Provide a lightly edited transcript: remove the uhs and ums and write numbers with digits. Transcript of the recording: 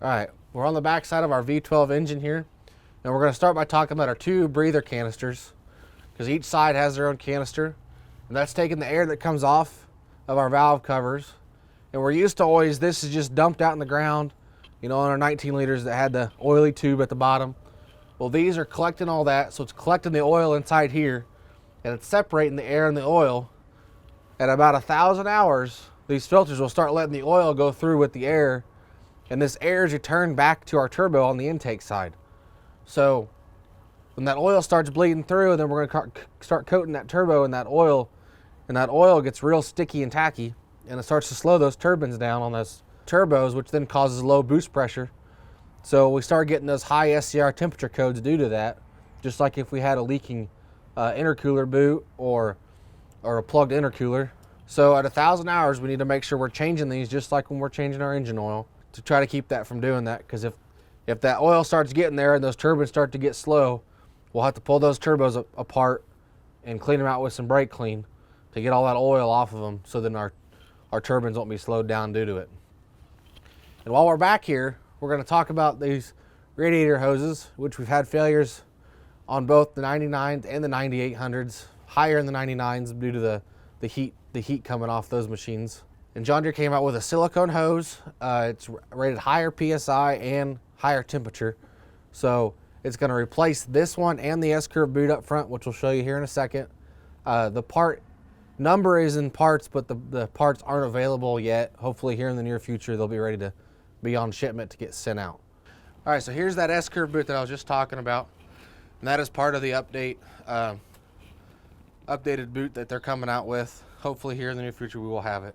All right, we're on the back side of our V12 engine here, and we're going to start by talking about our two breather canisters, because each side has their own canister, and that's taking the air that comes off of our valve covers. And we're used to always, this is just dumped out in the ground, you know, on our 19 liters that had the oily tube at the bottom. Well, these are collecting all that, so it's collecting the oil inside here, and it's separating the air and the oil. At about 1,000 hours, these filters will start letting the oil go through with the air, and this air is returned back to our turbo on the intake side. So when that oil starts bleeding through, then we're going to start coating that turbo in that oil, and that oil gets real sticky and tacky, and it starts to slow those turbines down on those turbos, which then causes low boost pressure. So we start getting those high SCR temperature codes due to that, just like if we had a leaking intercooler boot or a plugged intercooler. So at 1,000 hours, we need to make sure we're changing these just like when we're changing our engine oil, to try to keep that from doing that. Because if that oil starts getting there and those turbines start to get slow, we'll have to pull those turbos apart and clean them out with some brake clean to get all that oil off of them, so then our turbines won't be slowed down due to it. And while we're back here, we're going to talk about these radiator hoses, which we've had failures on both the 99s and the 9800s, higher in the 99s due to the heat coming off those machines. And John Deere came out with a silicone hose. It's rated higher PSI and higher temperature. So it's going to replace this one and the S-curve boot up front, which we'll show you here in a second. The part number is in parts, but the parts aren't available yet. Hopefully here in the near future, they'll be ready to be on shipment to get sent out. All right, so here's that S-curve boot that I was just talking about. And that is part of the updated boot that they're coming out with. Hopefully here in the near future, we will have it.